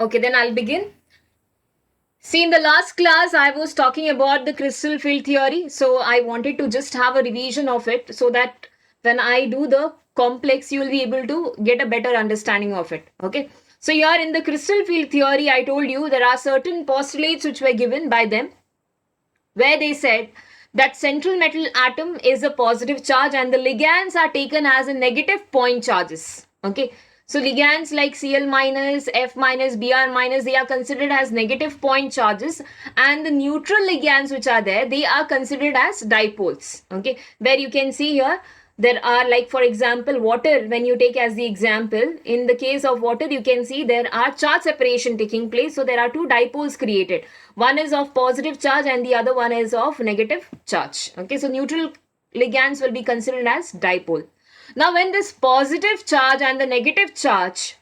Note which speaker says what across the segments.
Speaker 1: Okay, then I'll begin. See, in the last class, I was talking about the crystal field theory. So I wanted to just have a revision of it so that when I do the complex, you will be able to get a better understanding of it. Okay. So here in the crystal field theory, I told you there are certain postulates which were given by them where they said that central metal atom is a positive charge and the ligands are taken as a negative point charges. Okay. So ligands like Cl minus, F minus, Br minus, they are considered as negative point charges, and the neutral ligands which are there, they are considered as dipoles. Okay. Where you can see here, there are, like for example, water. When you take as the example, in the case of water, you can see there are charge separation taking place. So there are two dipoles created. One is of positive charge and the other one is of negative charge. Okay, so neutral ligands will be considered as dipole. Now when this positive charge and the negative charge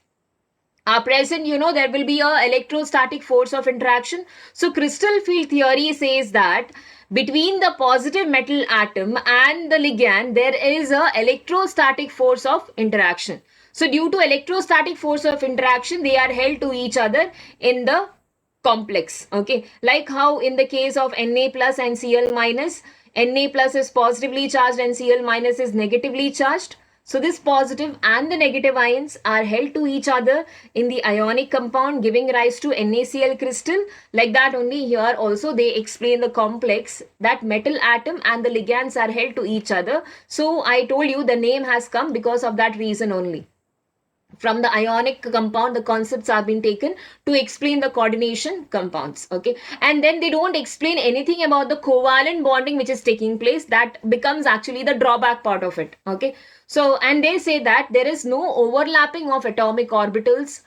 Speaker 1: are present, there will be a electrostatic force of interaction. So crystal field theory says that between the positive metal atom and the ligand, there is a electrostatic force of interaction. So due to electrostatic force of interaction, they are held to each other in the complex. Okay, like how in the case of Na plus and Cl minus, Na plus is positively charged and Cl minus is negatively charged. So this positive and the negative ions are held to each other in the ionic compound, giving rise to NaCl crystal. Like that only here also they explain the complex that metal atom and the ligands are held to each other. So I told you the name has come because of that reason only. From the ionic compound, the concepts have been taken to explain the coordination compounds. Okay, and then they don't explain anything about the covalent bonding which is taking place. That becomes actually the drawback part of it. Okay, so and they say that there is no overlapping of atomic orbitals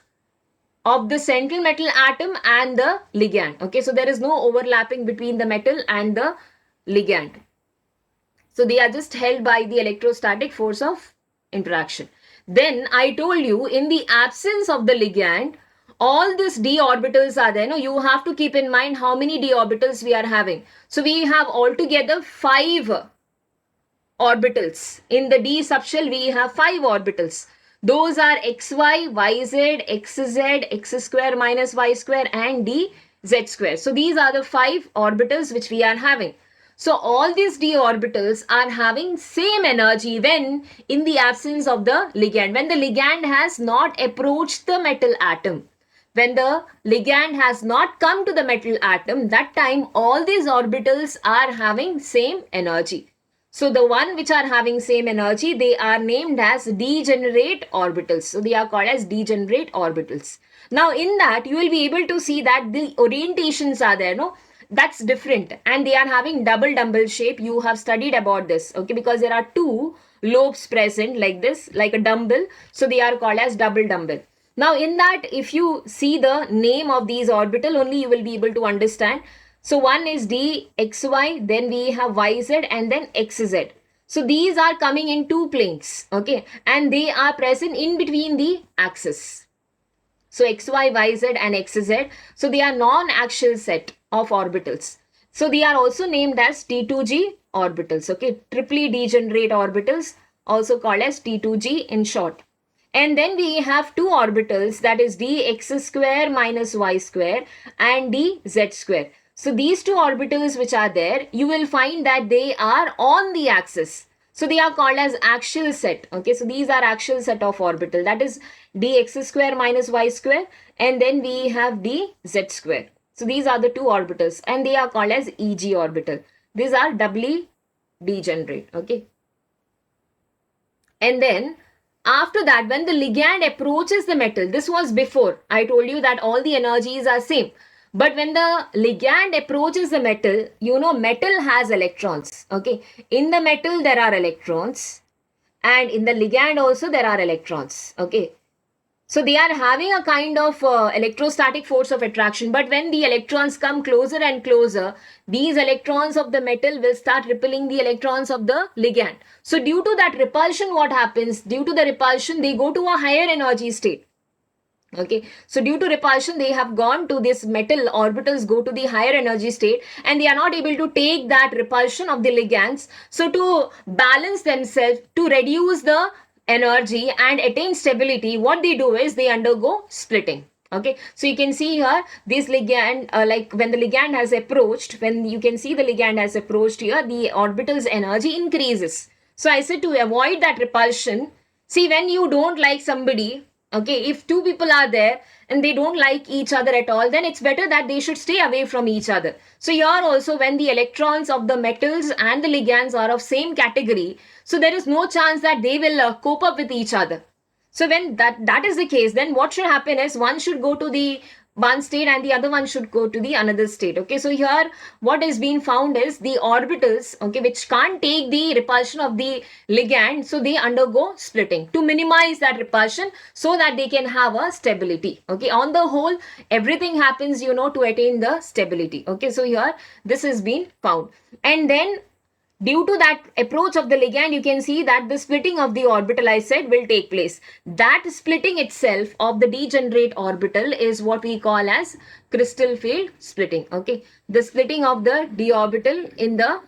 Speaker 1: of the central metal atom and the ligand. Okay, so there is no overlapping between the metal and the ligand. So they are just held by the electrostatic force of interaction. Then I told you, in the absence of the ligand, all these d orbitals are there. No, you have to keep in mind how many d orbitals we are having. So we have altogether 5 orbitals. In the d subshell, we have 5 orbitals. Those are xy, yz, xz, x square minus y square, and d z square. So these are the 5 orbitals which we are having. So all these d orbitals are having same energy when in the absence of the ligand. When the ligand has not approached the metal atom. When the ligand has not come to the metal atom, that time all these orbitals are having same energy. So the one which are having same energy, they are named as degenerate orbitals. So they are called as degenerate orbitals. Now in that you will be able to see that the orientations are there, no? That's different, and they are having double dumbbell shape. You have studied about this, okay, because there are two lobes present like this, like a dumbbell. So they are called as double dumbbell. Now in that, if you see the name of these orbital only, you will be able to understand. So one is dxy, then we have yz, and then xz. So these are coming in two planes, okay, and they are present in between the axis. So xy, yz and xz, so they are non-axial set of orbitals. So they are also named as T2G orbitals, okay, triply degenerate orbitals, also called as T2G in short. And then we have two orbitals, that is dx square minus y square and dz square. So these two orbitals which are there, you will find that they are on the axis. So they are called as axial set. Okay, so these are axial set of orbital, that is dx square minus y square, and then we have dz square. So these are the two orbitals and they are called as EG orbital. These are doubly degenerate. Okay. And then after that, when the ligand approaches the metal, this was before. I told you that all the energies are same. But when the ligand approaches the metal, metal has electrons. Okay. In the metal, there are electrons. And in the ligand also, there are electrons. Okay. So they are having a kind of electrostatic force of attraction. But when the electrons come closer and closer, these electrons of the metal will start repelling the electrons of the ligand. So due to that repulsion, what happens? Due to the repulsion, they go to a higher energy state. Okay, so due to repulsion, they have gone to this metal orbitals, go to the higher energy state, and they are not able to take that repulsion of the ligands. So to balance themselves, to reduce the energy and attain stability, what they do is they undergo splitting. Okay, so you can see here this ligand, like when the ligand has approached, when you can see the ligand has approached here, the orbital's energy increases. So I said to avoid that repulsion, see, when you don't like somebody, okay, if two people are there and they don't like each other at all, then it's better that they should stay away from each other. So here also, when the electrons of the metals and the ligands are of same category, so there is no chance that they will cope up with each other. So when that is the case, then what should happen is one should go to the one state and the other one should go to the another state. Okay, so here what is being found is the orbitals, okay, which can't take the repulsion of the ligand, so they undergo splitting to minimize that repulsion so that they can have a stability. Okay, on the whole, everything happens, to attain the stability. Okay, so here this has been found, and then due to that approach of the ligand, you can see that the splitting of the orbital, I said, will take place. That splitting itself of the degenerate orbital is what we call as crystal field splitting. Okay, the splitting of the d orbital in the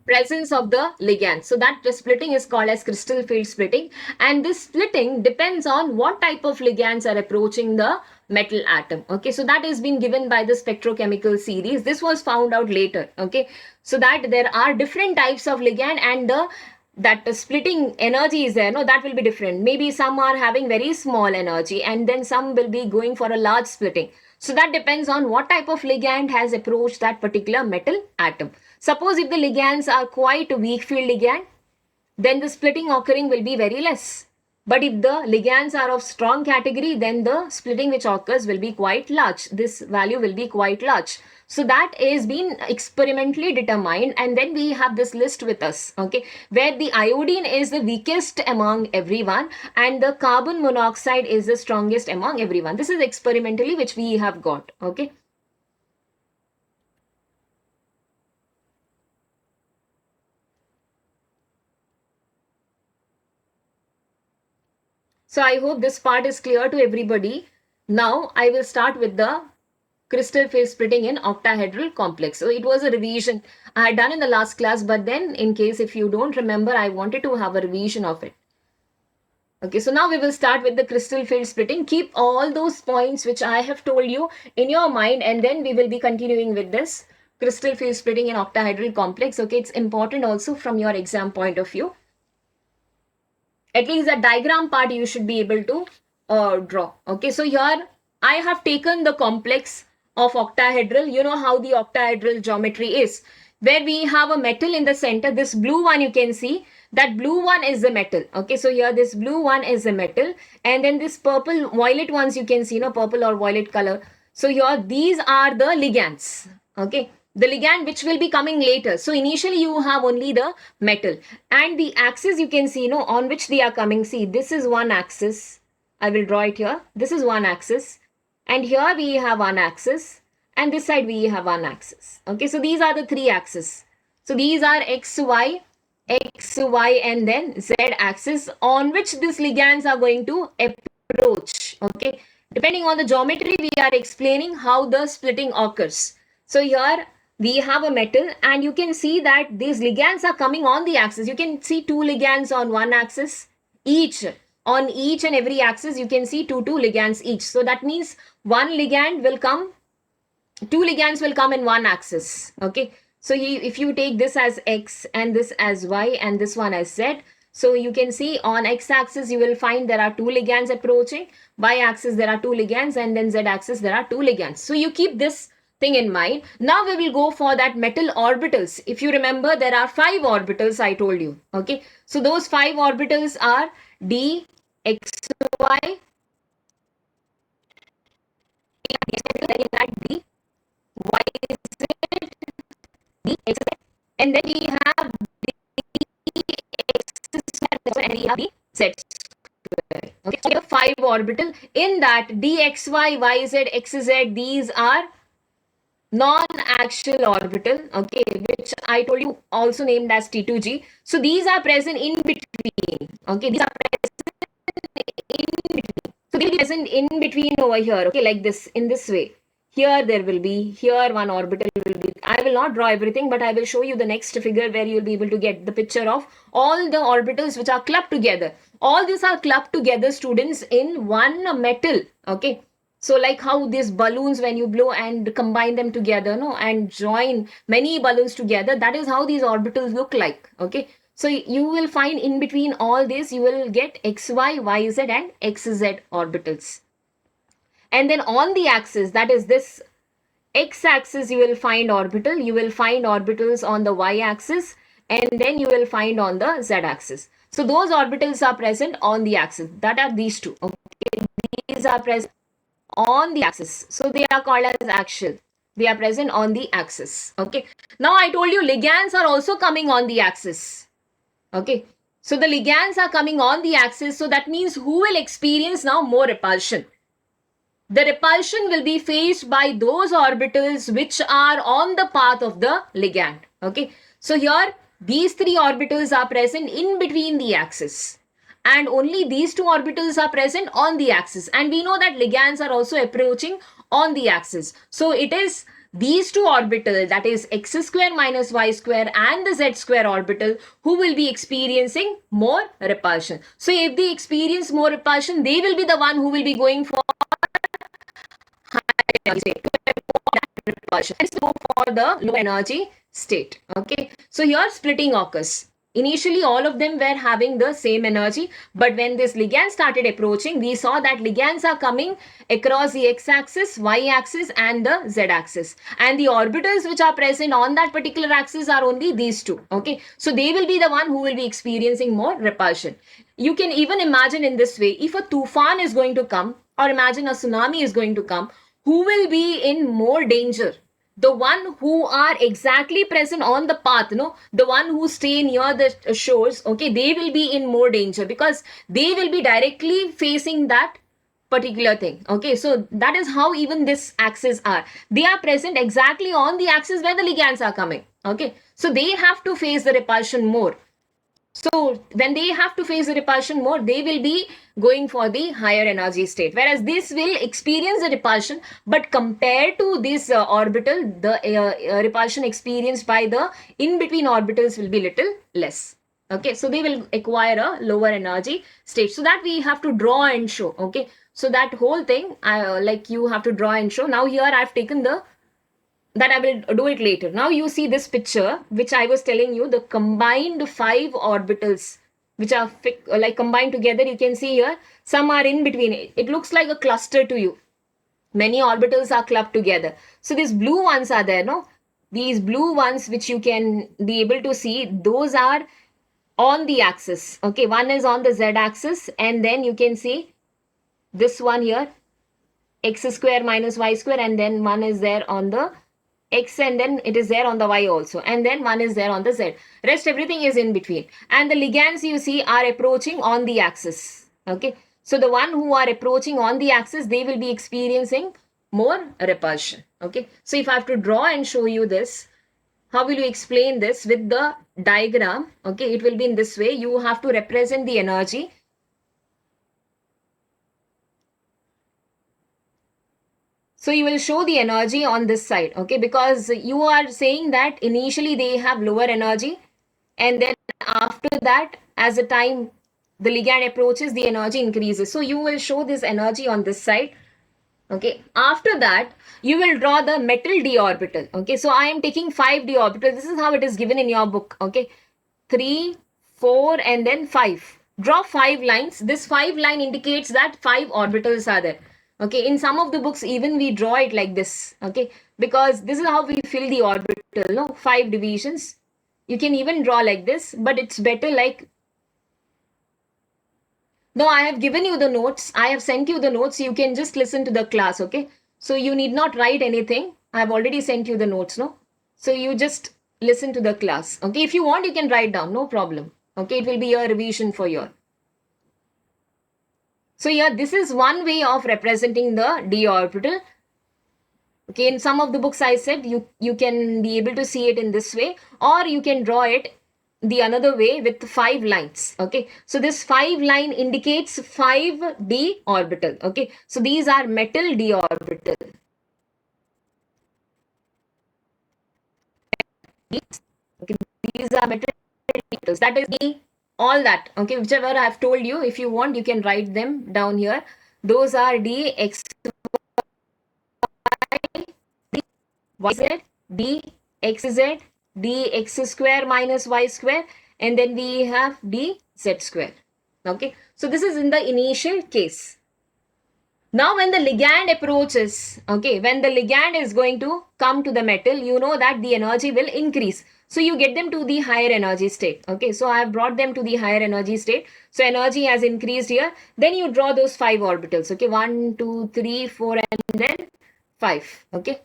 Speaker 1: presence of the ligand. So that the splitting is called as crystal field splitting, and this splitting depends on what type of ligands are approaching the metal atom. Okay, so that has been given by the spectrochemical series. This was found out later. Okay, so that there are different types of ligand, and the splitting energy is there, no, that will be different. Maybe some are having very small energy and then some will be going for a large splitting. So that depends on what type of ligand has approached that particular metal atom. Suppose if the ligands are quite weak field ligand, then the splitting occurring will be very less. But if the ligands are of strong category, then the splitting which occurs will be quite large. This value will be quite large. So that is been experimentally determined, and then we have this list with us, okay, where the iodine is the weakest among everyone and the carbon monoxide is the strongest among everyone. This is experimentally which we have got, okay. So I hope this part is clear to everybody. Now I will start with the crystal phase splitting in octahedral complex. So it was a revision I had done in the last class, but then in case if you don't remember, I wanted to have a revision of it. Okay, so now we will start with the crystal field splitting. Keep all those points which I have told you in your mind, and then we will be continuing with this crystal field splitting in octahedral complex. Okay, it's important also from your exam point of view. At least the diagram part you should be able to draw. Okay, so here I have taken the complex of octahedral. You know how the octahedral geometry is, where we have a metal in the center. This blue one you can see, that blue one is the metal. Okay, so here this blue one is the metal, and then this purple violet ones you can see, purple or violet color. So here these are the ligands. Okay, the ligand which will be coming later. So initially you have only the metal, and the axis you can see, on which they are coming. See, this is one axis. I will draw it here. This is one axis, and here we have one axis, and this side we have one axis. Okay, so these are the three axes. So these are x, y, and then z axis on which these ligands are going to approach. Okay, depending on the geometry we are explaining how the splitting occurs. So here we have a metal, and you can see that these ligands are coming on the axis. You can see two ligands on one axis, each on each and every axis you can see two ligands each. So that means one ligand will come, two ligands will come in one axis. Okay, so if you take this as x and this as y and this one as z, so you can see on x-axis you will find there are two ligands approaching, y-axis there are two ligands, and then z-axis there are two ligands. So you keep this thing in mind. Now we will go for that metal orbitals. If you remember, there are 5 orbitals I told you. Okay, so those 5 orbitals are d, x, y, d, y, z, d, x, z, and then we have d, x square, and we have d, z square. Okay, so we have 5 orbital. In that d, x, y, y, z, x, z, these are non-axial orbital, okay, which I told you also named as T2G. So these are present in between. Okay, these are present in between. So they will be present in between over here. Okay, like this, in this way. here there will be, here one orbital will be. I will not draw everything, but I will show you the next figure where you will be able to get the picture of all the orbitals which are clubbed together. All these are clubbed together, students, in one metal. Okay. So like how these balloons, when you blow and combine them together, no, and join many balloons together, that is how these orbitals look like. Okay. So you will find in between all this, you will get XY, YZ and XZ orbitals. And then on the axis, that is this x-axis, you will find orbital, you will find orbitals on the y-axis, and then you will find on the z-axis. So those orbitals are present on the axis. That are these two. Okay, these are present on the axis. So they are called as axial. They are present on the axis. Okay. Now I told you ligands are also coming on the axis. Okay. So the ligands are coming on the axis. So that means who will experience now more repulsion? The repulsion will be faced by those orbitals which are on the path of the ligand. Okay. So here these three orbitals are present in between the axis. And only these two orbitals are present on the axis. And we know that ligands are also approaching on the axis. So it is these two orbitals, that is x square minus y square and the z square orbital, who will be experiencing more repulsion. So if they experience more repulsion, they will be the one who will be going for repulsion. Let's go for the low energy state. Okay. So here splitting occurs. Initially, all of them were having the same energy, but when this ligand started approaching, we saw that ligands are coming across the x-axis, y-axis and the z-axis. And the orbitals which are present on that particular axis are only these two. Okay. So they will be the one who will be experiencing more repulsion. You can even imagine in this way, if a tufan is going to come, or imagine a tsunami is going to come, who will be in more danger? The one who are exactly present on the path, no, the one who stay near the shores, okay, they will be in more danger because they will be directly facing that particular thing. Okay, so that is how even this axis are. They are present exactly on the axis where the ligands are coming. Okay, so they have to face the repulsion more. So when they have to face the repulsion more, they will be going for the higher energy state. Whereas this will experience the repulsion, but compared to this orbital, the repulsion experienced by the in-between orbitals will be little less. Okay, so they will acquire a lower energy state. So that we have to draw and show. Okay, so that whole thing, like you have to draw and show. Now here I have taken the that I will do it later. Now you see this picture, which I was telling you, the combined 5 orbitals, which are like combined together. You can see here, some are in between. It looks like a cluster to you. Many orbitals are clubbed together. So these blue ones are there, no? These blue ones, which you can be able to see, those are on the axis. Okay, one is on the z-axis, and then you can see this one here, x square minus y square, and then one is there on the x, and then it is there on the y also, and then one is there on the z. Rest everything is in between, and the ligands you see are approaching on the axis. Okay, so the one who are approaching on the axis, they will be experiencing more repulsion. Okay, so if I have to draw and show you this, how will you explain this with the diagram? Okay, it will be in this way. You have to represent the energy. So you will show the energy on this side, okay, because you are saying that initially they have lower energy, and then after that, as the time the ligand approaches, the energy increases. So you will show this energy on this side. Okay, after that, you will draw the metal d orbital. Okay, so I am taking 5 d orbitals. This is how it is given in your book. Okay, 3, 4, and then 5. Draw 5 lines. This 5 line indicates that 5 orbitals are there. Okay, in some of the books, even we draw it like this. Okay, because this is how we fill the orbital, no? 5 divisions. You can even draw like this, but it's better like. No, I have given you the notes. I have sent you the notes. You can just listen to the class, okay? So you need not write anything. I have already sent you the notes, no? So you just listen to the class, okay? If you want, you can write down, no problem. Okay, it will be a revision for you. So yeah, this is one way of representing the d orbital. Okay, in some of the books I said you can be able to see it in this way, or you can draw it the another way with 5 lines. Okay, so this 5 line indicates 5d orbital. Okay, so these are metal d orbital. Okay, these are metal detectors. That is the all that. Okay, whichever I have told you, if you want, you can write them down here. Those are D, X, Y, Z, D, X, Z, D, X square minus Y square, and then we have D, Z square. Okay, so this is in the initial case. Now, when the ligand approaches, okay, when the ligand is going to come to the metal, you know that the energy will increase. So, you get them to the higher energy state. Okay, so I have brought them to the higher energy state. So, energy has increased here. Then you draw those 5 orbitals. Okay, 1, 2, 3, 4, and then 5. Okay.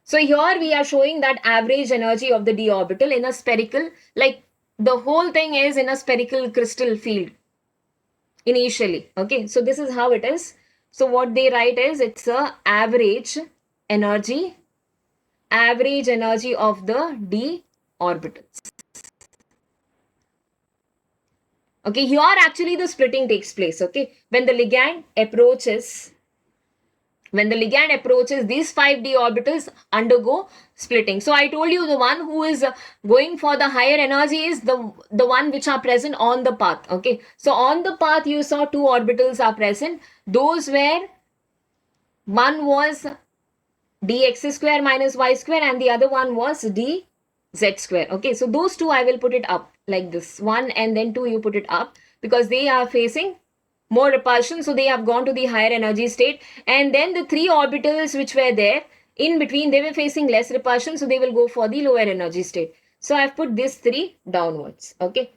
Speaker 1: So, here we are showing that average energy of the d orbital in a spherical, like the whole thing is in a spherical crystal field initially. Okay, so this is how it is. So what they write is it's a energy average energy of the d orbitals. Okay, here actually the splitting takes place. Okay, when the ligand approaches, these 5d orbitals undergo splitting. So I told you the one who is going for the higher energy is the one which are present on the path. Okay, so on the path you saw 2 orbitals are present. Those were, one was dx square minus y square and the other one was dz square. Okay, so those two I will put it up like this, 1 and then 2 you put it up because they are facing more repulsion, so they have gone to the higher energy state. And then the 3 orbitals which were there in between, they were facing less repulsion, so they will go for the lower energy state. So I've put these 3 downwards. Okay,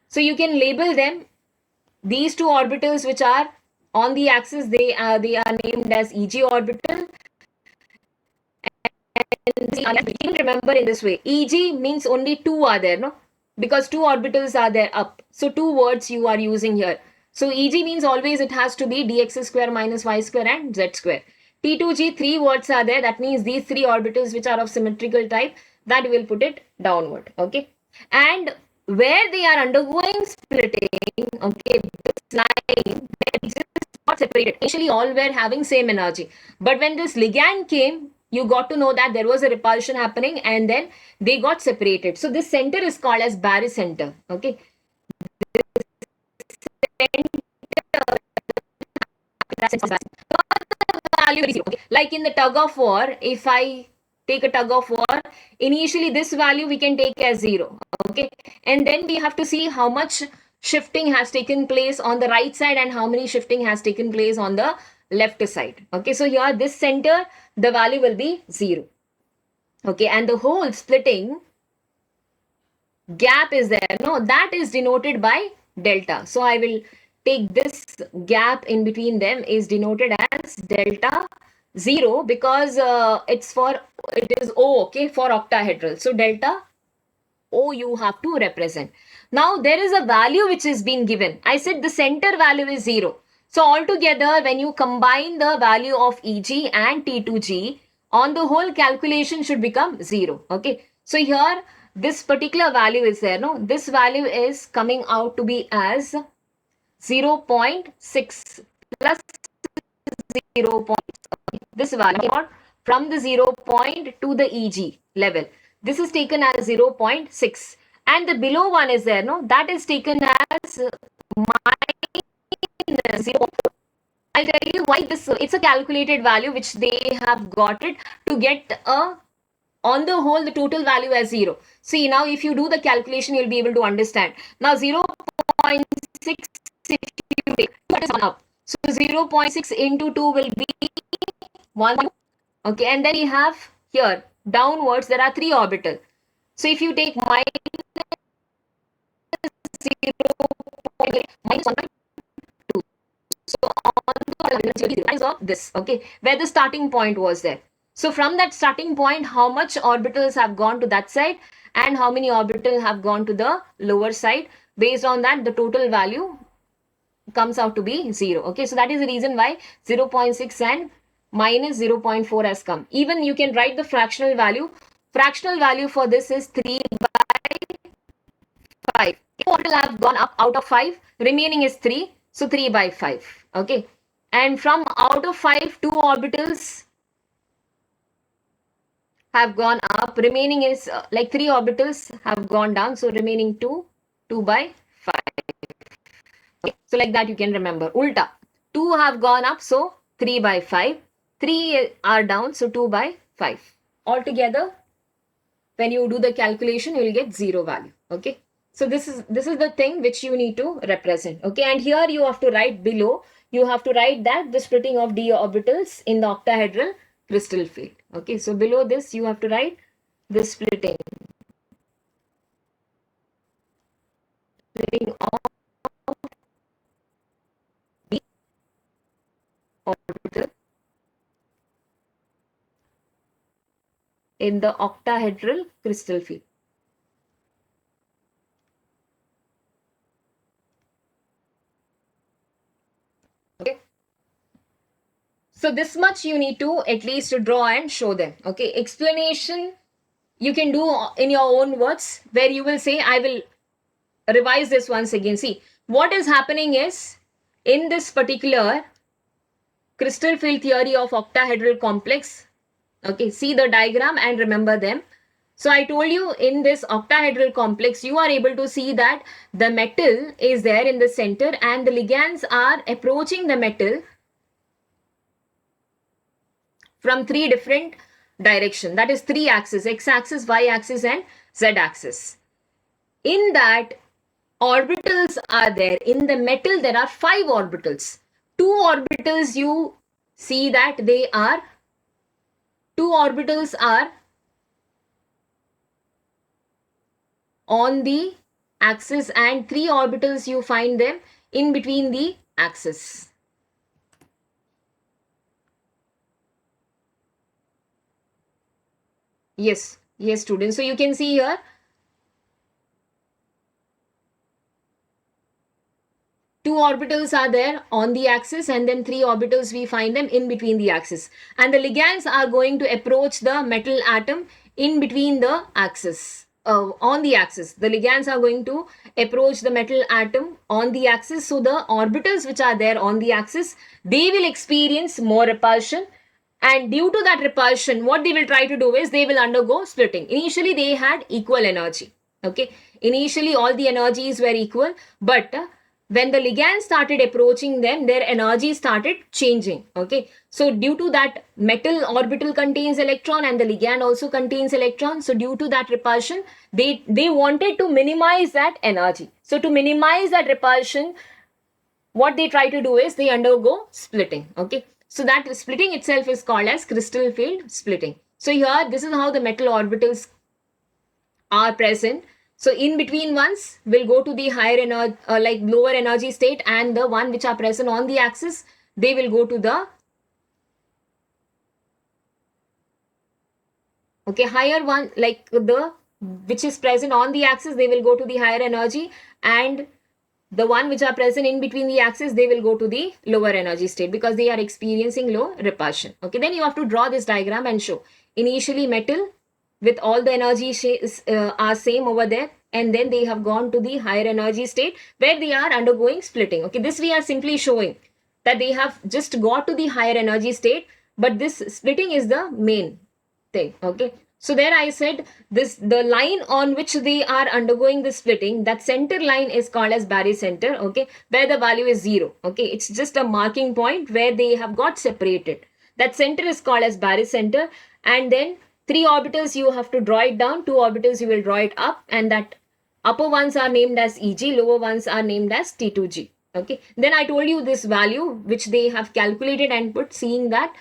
Speaker 1: so you can label them. These 2 orbitals which are on the axis, they are named as Eg orbital. And you remember in this way, Eg means only 2 are there, no? Because 2 orbitals are there up. So 2 words you are using here. So Eg means always it has to be dx square minus y square and z square. T2g, 3 words are there. That means these 3 orbitals which are of symmetrical type, that will put it downward. Okay. And where they are undergoing splitting, okay, this line, they just got separated. Initially all were having same energy. But when this ligand came, you got to know that there was a repulsion happening and then they got separated. So this center is called as barycenter. Okay. Like in the tug of war, if I take a tug of war, initially this value we can take as 0. Okay. And then we have to see how much shifting has taken place on the right side and how many shifting has taken place on the left side. Okay. So here this center, the value will be 0. Okay. And the whole splitting gap is there. No, that is denoted by delta. So I will take this gap in between them is denoted as delta 0 because it is O, okay, for octahedral. So delta O you have to represent. Now there is a value which is being given. I said the center value is 0. So altogether when you combine the value of Eg and T2G, on the whole calculation should become 0. Okay. So here this particular value is there. No, this value is coming out to be as 0.6 plus 0. This value from the 0 point to the Eg level. This is taken as 0.6 and the below one is there. No, that is taken as minus 0. I'll tell you why this. It's a calculated value which they have got it to get a, on the whole, the total value as 0. See, now if you do the calculation, you'll be able to understand. Now 0.6 if you take, that is 1 up. So 0.6 into 2 will be 1. Okay, and then we have here downwards there are 3 orbitals. So if you take minus 0.8 minus 1.2, so on the of this, okay, where the starting point was there. So from that starting point, how much orbitals have gone to that side and how many orbitals have gone to the lower side. Based on that, the total value comes out to be 0. Okay, so that is the reason why 0.6 and minus 0.4 has come. Even you can write the fractional value. Fractional value for this is 3 by 5. Total have gone up out of 5. Remaining is 3. So 3 by 5. Okay. And from out of 5, 2 orbitals have gone up. Remaining is like 3 orbitals have gone down. So remaining 2, 2 by 5. Okay. So like that you can remember. Ulta. 2 have gone up. So 3 by 5. 3 are down. So 2 by 5. Altogether, when you do the calculation, you will get 0 value. Okay. So this is the thing which you need to represent. Okay. And here you have to write below. You have to write that the splitting of d orbitals in the octahedral crystal field. Okay. So below this you have to write the splitting of the orbital in the octahedral crystal field. Okay. So this much you need to at least draw and show them. Okay. Explanation you can do in your own words, where you will say, I will revise this once again. See, what is happening is, in this particular crystal field theory of octahedral complex, okay, see the diagram and remember them. So I told you, in this octahedral complex, you are able to see that the metal is there in the center and the ligands are approaching the metal from 3 different directions. That is 3 axes: x-axis, y-axis and z-axis. In that, orbitals are there. In the metal, there are 5 orbitals. 2 orbitals you see that they are, 2 orbitals are on the axis and 3 orbitals you find them in between the axis. Yes, yes, students. So you can see here, two orbitals are there on the axis and then 3 orbitals we find them in between the axis. And the ligands are going to approach the metal atom in between the axis. On the axis, the ligands are going to approach the metal atom on the axis. So the orbitals which are there on the axis, they will experience more repulsion. And due to that repulsion, what they will try to do is they will undergo splitting. Initially, they had equal energy. Okay. Initially, all the energies were equal. But when the ligand started approaching them, their energy started changing. Okay. So due to that, metal orbital contains electron and the ligand also contains electron. So due to that repulsion, they wanted to minimize that energy. So to minimize that repulsion, what they try to do is they undergo splitting. Okay. So that splitting itself is called as crystal field splitting. So here, this is how the metal orbitals are present. So in between ones will go to the higher energy, like lower energy state, and the one which are present on the axis, they will go to the higher one, like the which is present on the axis, they will go to the higher energy, and the one which are present in between the axis, they will go to the lower energy state because they are experiencing low repulsion. Okay, then you have to draw this diagram and show. Initially, metal with all the energy are same over there, and then they have gone to the higher energy state where they are undergoing splitting. Okay, this we are simply showing that they have just got to the higher energy state, but this splitting is the main thing. Okay, so there I said this, the line on which they are undergoing the splitting, that center line is called as barycenter. Okay, where the value is 0. Okay, it's just a marking point where they have got separated. That center is called as barycenter, and then 3 orbitals you have to draw it down, 2 orbitals you will draw it up, and that upper ones are named as Eg, lower ones are named as T2G. Okay, then I told you this value which they have calculated and put, seeing that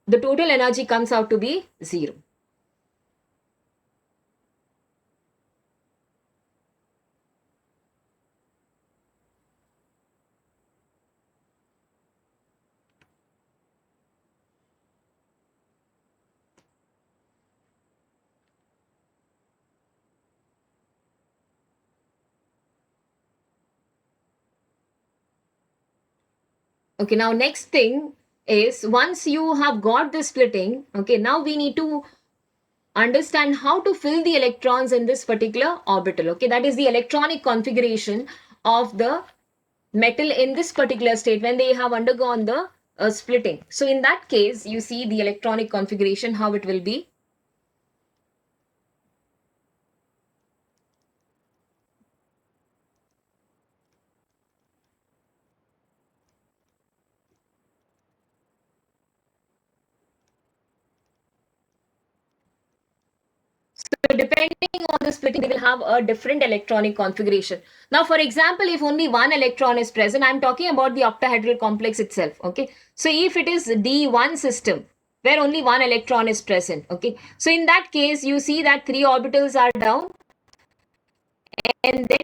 Speaker 1: the total energy comes out to be 0. Okay, now next thing is, once you have got the splitting, okay, now we need to understand how to fill the electrons in this particular orbital. Okay, that is the electronic configuration of the metal in this particular state when they have undergone the splitting. So in that case, you see the electronic configuration, how it will be. depending on the splitting, they will have a different electronic configuration. Now, for example, if only one electron is present, I'm talking about the octahedral complex itself. Okay. So if it is D1 system, where only one electron is present. Okay. So in that case, you see that 3 orbitals are down and then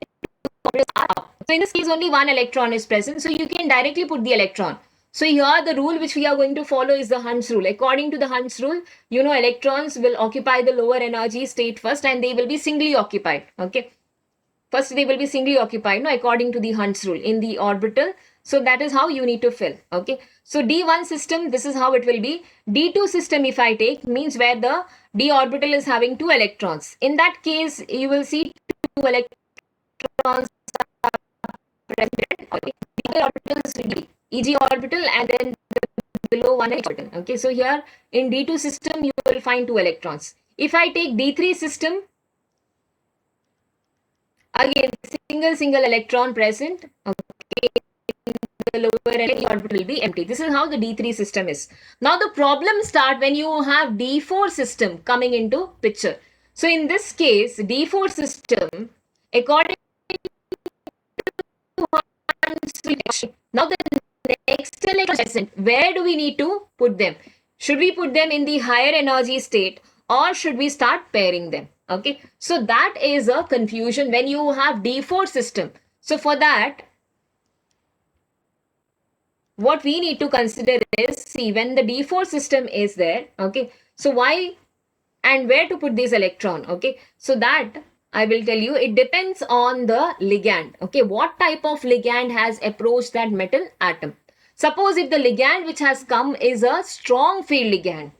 Speaker 1: 2 orbitals are up. So in this case, only one electron is present. So you can directly put the electron. So here the rule which we are going to follow is the Hund's rule. According to the Hund's rule, you know, electrons will occupy the lower energy state first and they will be singly occupied. Okay. First they will be singly occupied, no, according to the Hund's rule in the orbital. So that is how you need to fill. Okay. So D1 system, this is how it will be. D2 system, if I take, means where the D orbital is having 2 electrons. In that case, you will see 2 electrons present. Okay. The orbitals will be EG orbital and then below one orbital. Okay. So here in D2 system, you will find 2 electrons. If I take D3 system, again single electron present. Okay. The lower energy orbital will be empty. This is how the D3 system is. Now the problem start when you have D4 system coming into picture. So in this case, D4 system, according to now the next electron present, where do we need to put them? Should we put them in the higher energy state or should we start pairing them? Okay, so that is a confusion when you have D4 system. So for that, what we need to consider is, see, when the D4 system is there, okay, so why and where to put this electron, okay, so that I will tell you, it depends on the ligand, okay, what type of ligand has approached that metal atom. Suppose if the ligand which has come is a strong field ligand,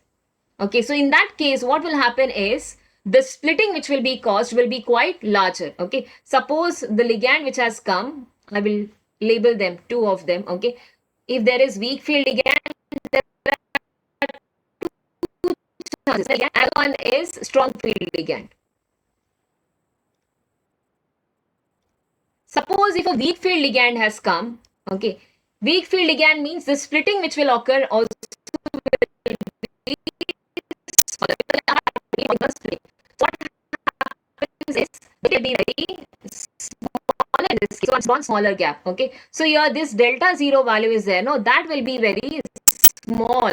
Speaker 1: okay, so in that case, what will happen is, the splitting which will be caused will be quite larger, okay. Suppose the ligand which has come, I will label them, 2 of them, okay. If there is weak field ligand, there are 2 chances. And one is strong field ligand. Suppose if a weak field ligand has come, okay, weak field ligand means the splitting which will occur also will be smaller. What happens is, it will be very smaller in this case, so it's one smaller gap, okay. So here this delta 0 value is there, no, that will be very small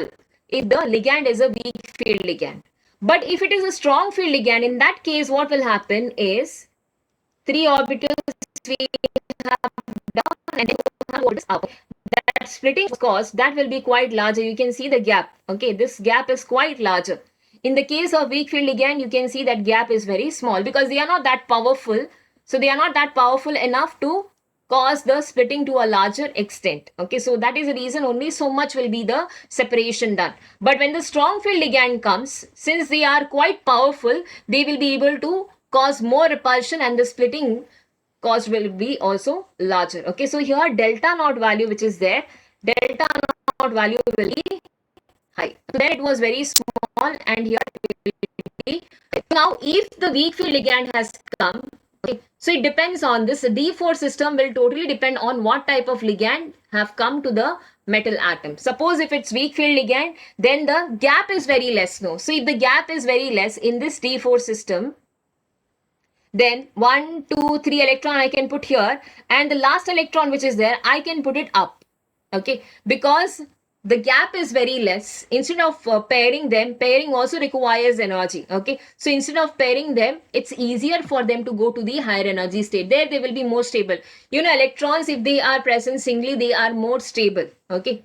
Speaker 1: if the ligand is a weak field ligand. But if it is a strong field ligand, in that case, what will happen is 3 orbitals we have down and then orbitals up. That splitting cost, that will be quite larger. You can see the gap. Okay, this gap is quite larger. In the case of weak field ligand, you can see that gap is very small because they are not that powerful. So they are not that powerful enough to cause the splitting to a larger extent. Okay, so that is the reason only so much will be the separation done. But when the strong field ligand comes, since they are quite powerful, they will be able to cause more repulsion and the splitting cost will be also larger. Okay, so here delta naught value which is there, delta naught value will be high. So there it was very small and here it will be. Now if the weak field ligand has come, okay, so it depends on this. D4 system will totally depend on what type of ligand have come to the metal atom. Suppose if it's weak field ligand, then the gap is very less. No, so if the gap is very less in this D4 system, then 1, 2, 3 electron I can put here and the last electron which is there, I can put it up. Okay, because the gap is very less. Instead of pairing them, pairing also requires energy. Okay, so instead of pairing them, it's easier for them to go to the higher energy state. There they will be more stable. You know, electrons, if they are present singly, they are more stable. Okay,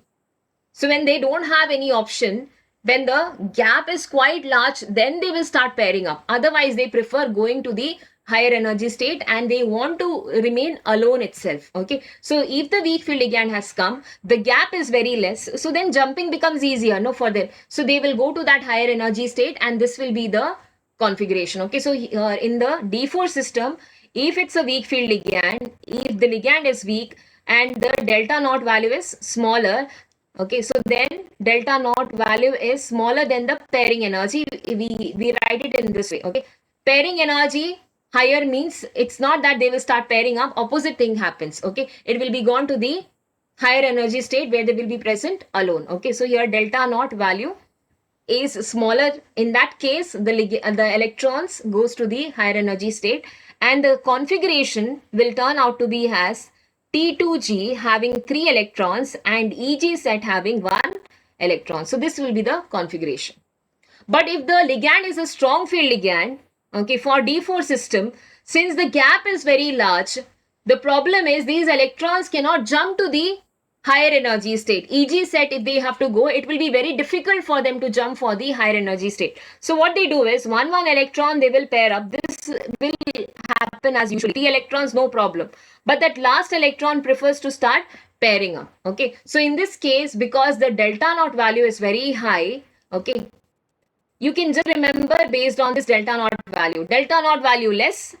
Speaker 1: so when they don't have any option, when the gap is quite large, then they will start pairing up. Otherwise, they prefer going to the higher energy state and they want to remain alone itself. Okay, so if the weak field ligand has come, the gap is very less, so then jumping becomes easier, no, for them. So they will go to that higher energy state and this will be the configuration. Okay, so in the D4 system, if it's a weak field ligand, if the ligand is weak and the delta naught value is smaller, okay, so then delta naught value is smaller than the pairing energy. We write it in this way. Okay, pairing energy higher means it's not that they will start pairing up, opposite thing happens. Okay, it will be gone to the higher energy state where they will be present alone. Okay, so here delta naught value is smaller, in that case, the electrons goes to the higher energy state, and the configuration will turn out to be as T2G having 3 electrons and EG set having 1 electron. So this will be the configuration. But if the ligand is a strong field ligand, okay, for D4 system, since the gap is very large, the problem is these electrons cannot jump to the higher energy state. EG set, if they have to go, it will be very difficult for them to jump for the higher energy state. So what they do is one electron they will pair up. This will happen as usually. 3 electrons, no problem. But that last electron prefers to start pairing up. Okay. So in this case, because the delta naught value is very high, okay, you can just remember based on this delta naught value. Delta naught value less,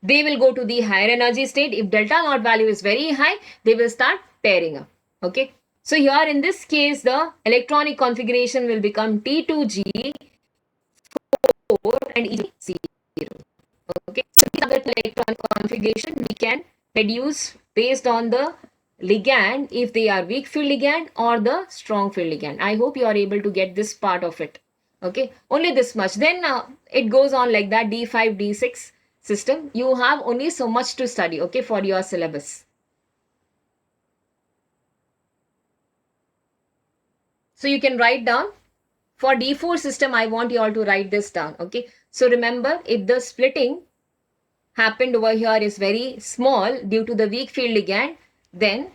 Speaker 1: they will go to the higher energy state. If delta naught value is very high, they will start pairing up. Okay. So here in this case, the electronic configuration will become T2G 4 and EG 0. Okay. So these are the electronic configuration we can reduce based on the ligand, if they are weak field ligand or the strong field ligand. I hope you are able to get this part of it. Okay, only this much. Then it goes on like that. D5, D6 system. You have only so much to study, okay, for your syllabus. So you can write down. For D4 system, I want you all to write this down. Okay. So remember, if the splitting happened over here is very small due to the weak field ligand, then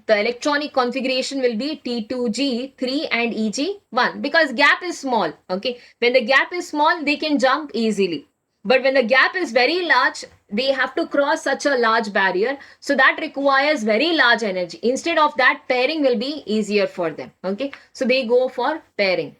Speaker 1: the electronic configuration will be T2G 3 and EG 1, because gap is small. Okay. When the gap is small, they can jump easily. But when the gap is very large, they have to cross such a large barrier. So that requires very large energy. Instead of that, pairing will be easier for them. Okay. So they go for pairing.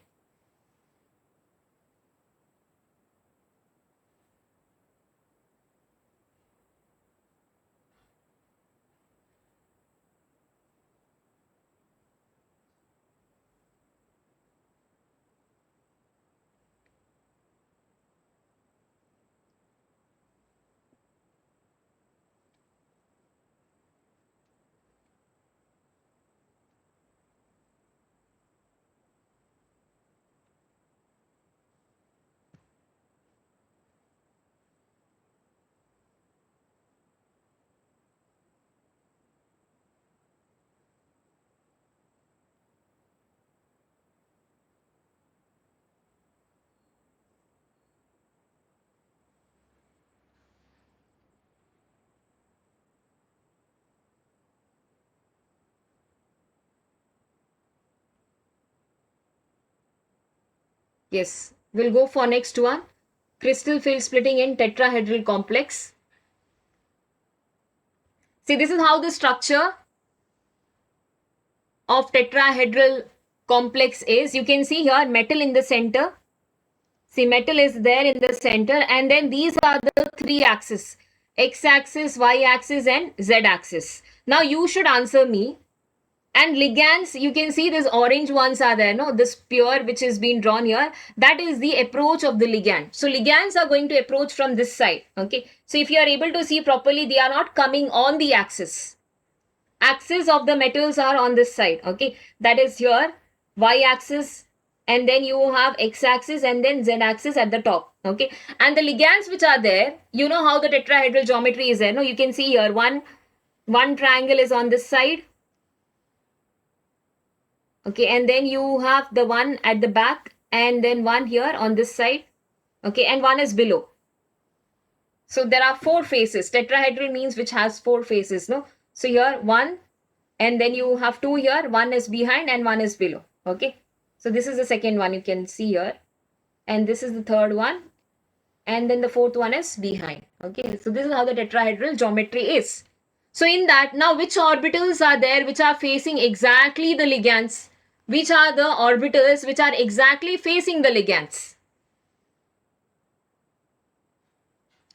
Speaker 1: Yes, we'll go for next one. Crystal field splitting in tetrahedral complex. See, this is how the structure of tetrahedral complex is. You can see here metal in the center. See, metal is there in the center, and then these are the 3 axes: x-axis, y-axis and z-axis. Now you should answer me. And ligands, you can see these orange ones are there, no? This spear which is being drawn here, that is the approach of the ligand. So ligands are going to approach from this side, okay? So if you are able to see properly, they are not coming on the axis. Axis of the metals are on this side, okay? That is here, y-axis, and then you have x-axis and then z-axis at the top, okay? And the ligands which are there, you know how the tetrahedral geometry is there, no? You can see here, one triangle is on this side, okay, and then you have the one at the back and then one here on this side, okay, and one is below. So there are 4 faces. Tetrahedral means which has 4 faces, no? So here 1, and then you have 2 here, one is behind and one is below, okay? So this is the second one you can see here, and this is the third one, and then the fourth one is behind, okay? So this is how the tetrahedral geometry is. So in that, now which orbitals are there which are facing exactly the ligands? Which are the orbitals which are exactly facing the ligands?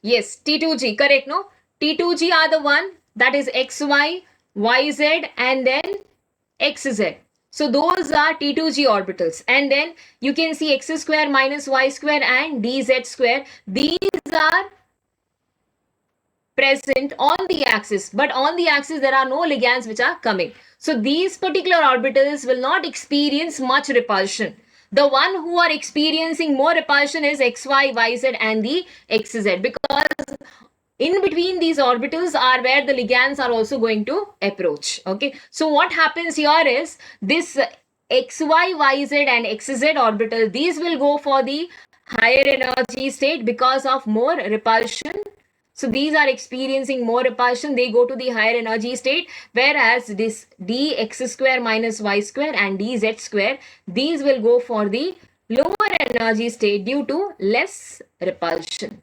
Speaker 1: Yes, T2G, correct, no? T2G are the one that is XY, YZ and then XZ. So those are T2G orbitals. And then you can see x square minus y square and dz square. These are present on the axis, but on the axis there are no ligands which are coming. So these particular orbitals will not experience much repulsion. The one who are experiencing more repulsion is xy, yz and the xz, because in between these orbitals are where the ligands are also going to approach. Okay, so what happens here is this xy, yz and xz orbital, these will go for the higher energy state because of more repulsion. So these are experiencing more repulsion, they go to the higher energy state, whereas this dx square minus y square and dz square, these will go for the lower energy state due to less repulsion.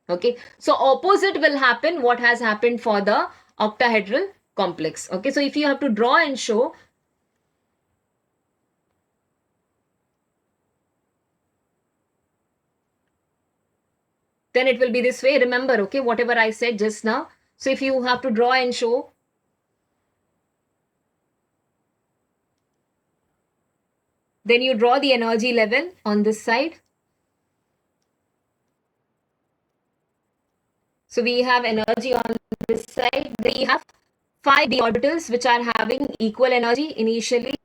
Speaker 1: Okay, so opposite will happen what has happened for the octahedral complex. Okay, so if you have to draw and show, then it will be this way. Remember, okay, whatever I said just now. So if you have to draw and show, then you draw the energy level on this side. So we have energy on this side. We have 5 d orbitals which are having equal energy initially.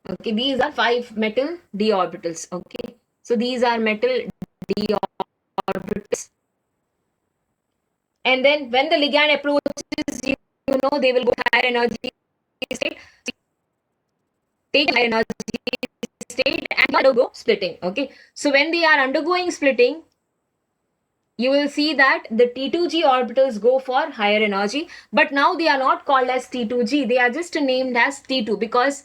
Speaker 1: Okay, these are 5 metal d orbitals. Okay, so these are metal d orbitals. And then when the ligand approaches, you know, they will go higher energy state, take higher energy state and undergo splitting. Okay, so when they are undergoing splitting, you will see that the T2G orbitals go for higher energy, but now they are not called as T2G, they are just named as T2 because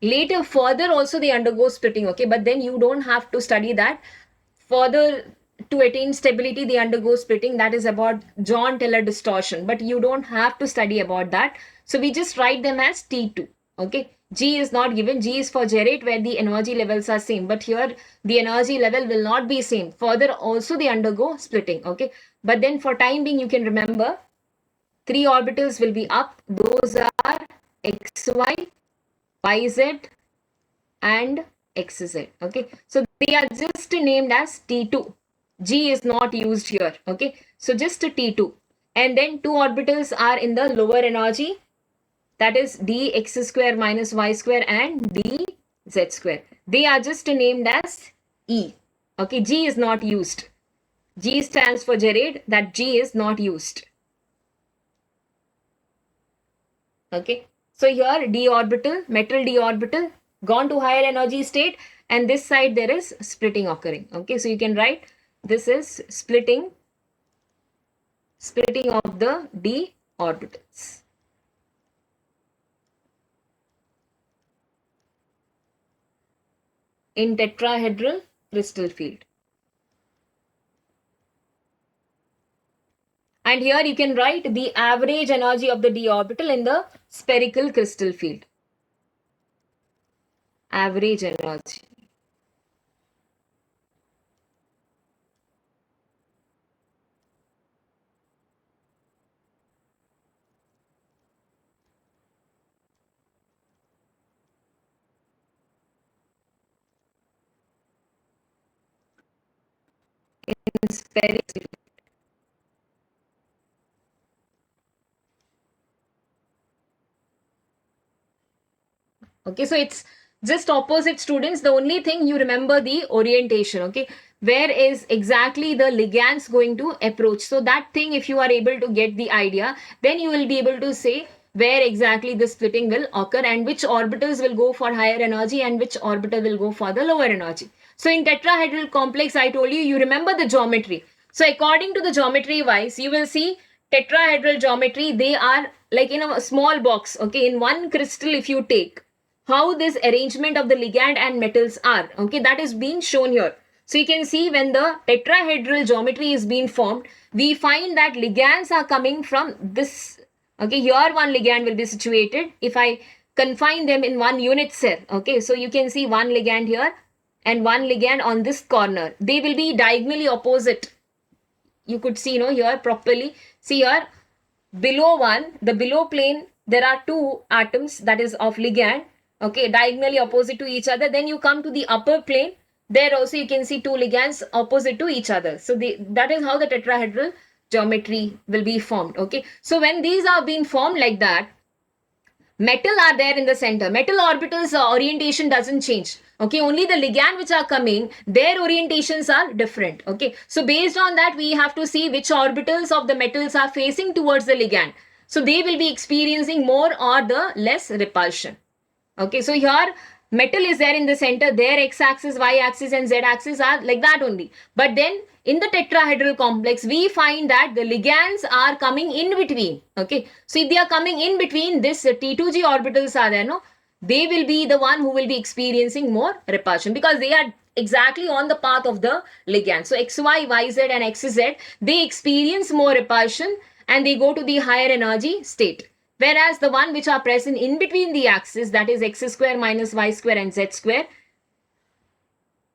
Speaker 1: later further also they undergo splitting. Okay, but then you don't have to study that. Further, to attain stability, they undergo splitting. That is about John Taylor distortion, but you don't have to study about that. So we just write them as T2. Okay, G is not given. G is for gyrate where the energy levels are same, but here the energy level will not be same. Further also they undergo splitting. Okay, but then for time being you can remember 3 orbitals will be up. Those are xy, yz and xz. Okay, so they are just named as T2. G is not used here. Okay, so just a T2. And then 2 orbitals are in the lower energy, that is dx square minus y square and dz square. They are just named as E. Okay, G is not used. G stands for gyrate, that G is not used. Okay, so here d orbital, metal d orbital, gone to higher energy state, and this side there is splitting occurring. Okay, so you can write this is splitting of the d orbitals. In tetrahedral crystal field. And here you can write the average energy of the d orbital in the spherical crystal field. Average energy. In spherical. Okay, so it's just opposite, students. The only thing you remember the orientation. Okay, where is exactly the ligands going to approach? So that thing, if you are able to get the idea, then you will be able to say where exactly the splitting will occur and which orbitals will go for higher energy and which orbital will go for the lower energy. So in tetrahedral complex, I told you, you remember the geometry. So according to the geometry wise, you will see tetrahedral geometry, they are like in a small box. Okay, in one crystal, if you take how this arrangement of the ligand and metals are. Okay, that is being shown here. So you can see when the tetrahedral geometry is being formed, we find that ligands are coming from this. Okay, here one ligand will be situated. If I confine them in one unit cell, okay, so you can see one ligand here and one ligand on this corner. They will be diagonally opposite. You could see, here properly. See here, below one, the below plane, there are 2 atoms that is of ligand, okay, diagonally opposite to each other. Then you come to the upper plane, there also you can see 2 ligands opposite to each other. So that is how the tetrahedral geometry will be formed. Okay, so when these are being formed like that, metal are there in the center. Metal orbitals orientation doesn't change. Okay, only the ligand which are coming, their orientations are different. Okay, so based on that, we have to see which orbitals of the metals are facing towards the ligand. So they will be experiencing more or the less repulsion. Okay, so here metal is there in the center, their x-axis, y-axis and z-axis are like that only. But then in the tetrahedral complex, we find that the ligands are coming in between. Okay, so if they are coming in between, this T2G orbitals are there, no? They will be the one who will be experiencing more repulsion because they are exactly on the path of the ligand. So XY, YZ and XZ, they experience more repulsion and they go to the higher energy state. Whereas the one which are present in between the axis, that is x square minus y square and z square,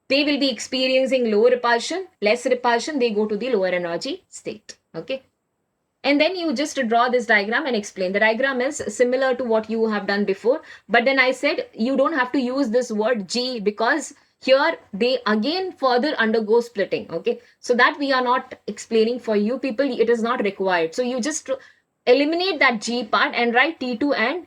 Speaker 1: they will be experiencing low repulsion, less repulsion, they go to the lower energy state. Okay. And then you just draw this diagram and explain. The diagram is similar to what you have done before. But then I said you don't have to use this word G because here they again further undergo splitting. Okay. So that we are not explaining for you people. It is not required. So you just eliminate that G part and write T2 and